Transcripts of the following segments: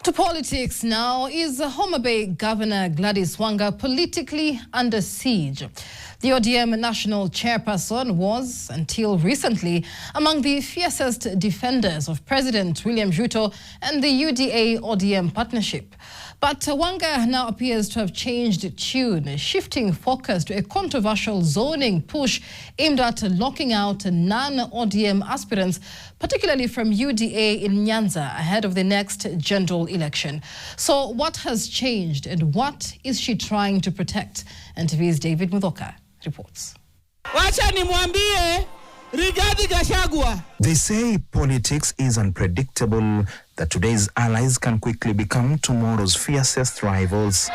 To politics now. Is Homa Bay Governor Gladys Wanga politically under siege? The ODM national chairperson was, until recently, among the fiercest defenders of President William Ruto and the UDA-ODM partnership. But Wanga now appears to have changed tune, shifting focus to a controversial zoning push aimed at locking out non-ODM aspirants, particularly from UDA in Nyanza, ahead of the next general election. So what has changed and what is she trying to protect? NTV's David Muthoka reports. They say politics is unpredictable, that today's allies can quickly become tomorrow's fiercest rivals.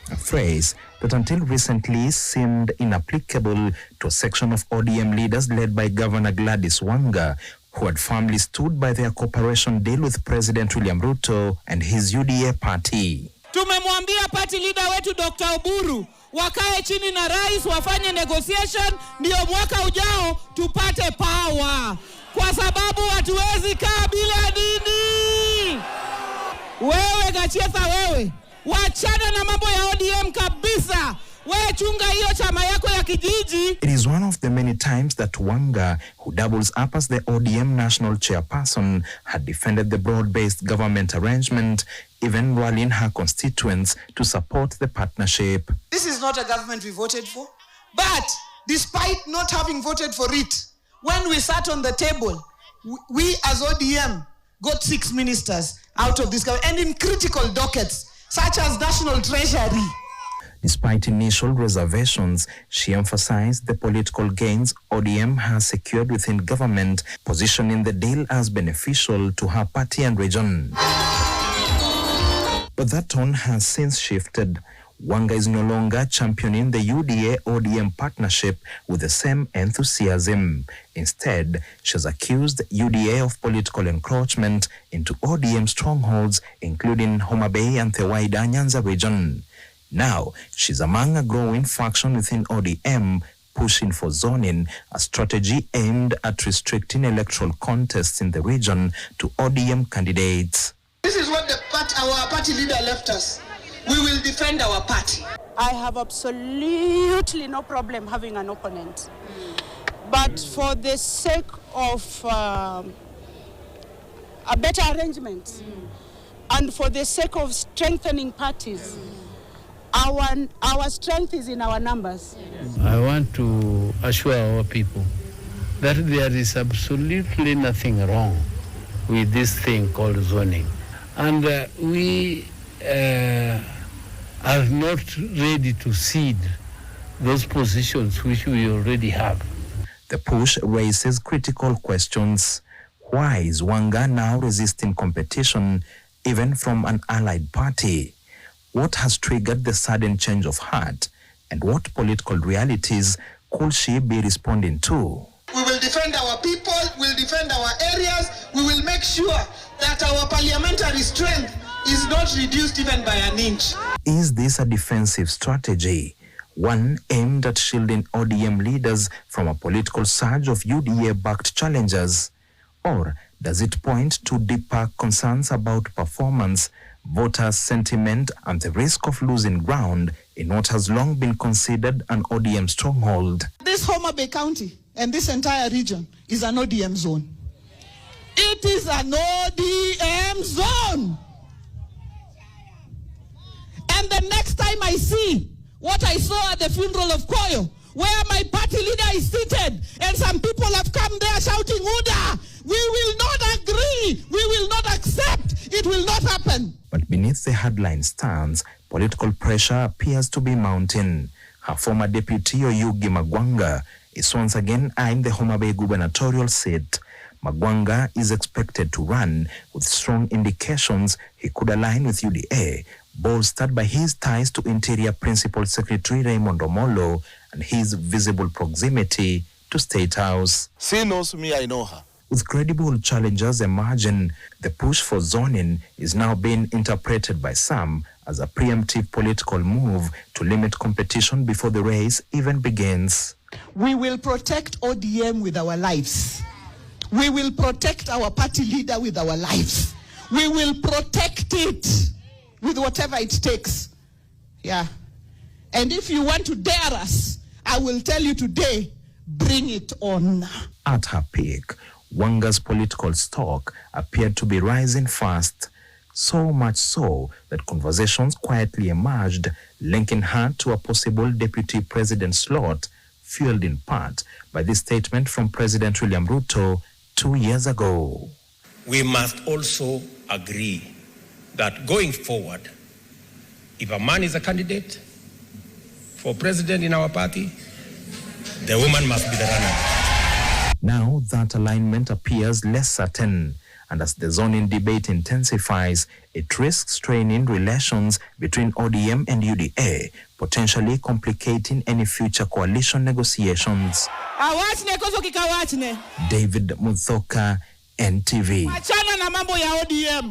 A phrase that until recently seemed inapplicable to a section of ODM leaders led by Governor Gladys Wanga, who had firmly stood by their cooperation deal with President William Ruto and his UDA party. Tumemwambia party leader wetu Dr. Oburu wakae chini na rais wafanye negotiation ndio mwaka ujao tupate power, kwa sababu hatuwezi kaa bila dini. Wewe Gachetha, wewe wachana na mambo ya ODM kabisa. Wewe chunga hiyo chama yako ya kijiji. It is one of the many times that Wanga, who doubles up as the ODM national chairperson, had defended the broad-based government arrangement, even rallying her constituents to support the partnership. This is not a government we voted for, but despite not having voted for it, when we sat on the table, we as ODM got 6 ministers out of this government, and in critical dockets, such as National Treasury. Despite initial reservations, she emphasized the political gains ODM has secured within government, positioning the deal as beneficial to her party and region. But that tone has since shifted. Wanga is no longer championing the UDA-ODM partnership with the same enthusiasm. Instead, she has accused UDA of political encroachment into ODM strongholds, including Homa Bay and the wider Nyanza region. Now, she's among a growing faction within ODM, pushing for zoning, a strategy aimed at restricting electoral contests in the region to ODM candidates. This is what our party leader left us. We will defend our party. I have absolutely no problem having an opponent. But for the sake of a better arrangement and for the sake of strengthening parties, our strength is in our numbers. I want to assure our people that there is absolutely nothing wrong with this thing called zoning. And we are not ready to cede those positions which we already have. The push raises critical questions. Why is Wanga now resisting competition, even from an allied party? What has triggered the sudden change of heart? And what political realities could she be responding to? We will defend our people, we'll defend our areas, we will make sure that our parliamentary strength is not reduced even by an inch. Is this a defensive strategy, one aimed at shielding ODM leaders from a political surge of UDA-backed challengers? Or does it point to deeper concerns about performance, voter sentiment, and the risk of losing ground in what has long been considered an ODM stronghold? This Homa Bay County and this entire region is an ODM zone. It is an ODM zone. And the next time I see what I saw at the funeral of Koyo, where my party leader is seated and some people have come there shouting, "UDA, we will not agree, we will not accept, it will not happen." But beneath the headline stands, political pressure appears to be mounting. Her former deputy, Oyugi Magwanga, is once again eyeing the Homa Bay gubernatorial seat. Magwanga is expected to run with strong indications he could align with UDA, bolstered by his ties to Interior Principal Secretary Raymond Omolo and his visible proximity to State House. She knows me, I know her. With credible challengers emerging, the push for zoning is now being interpreted by some as a preemptive political move to limit competition before the race even begins. We will protect ODM with our lives. We will protect our party leader with our lives. We will protect it with whatever it takes. Yeah. And if you want to dare us, I will tell you today, bring it on. At her peak, Wanga's political stock appeared to be rising fast, so much so that conversations quietly emerged, linking her to a possible deputy president slot, fueled in part by this statement from President William Ruto 2 years ago. We must also agree that going forward, if a man is a candidate for president in our party, the woman must be the runner. Now that alignment appears less certain, and as the zoning debate intensifies, it risks straining relations between ODM and UDA, potentially complicating any future coalition negotiations. David Muthoka, NTV. Achana na mambo ya ODM.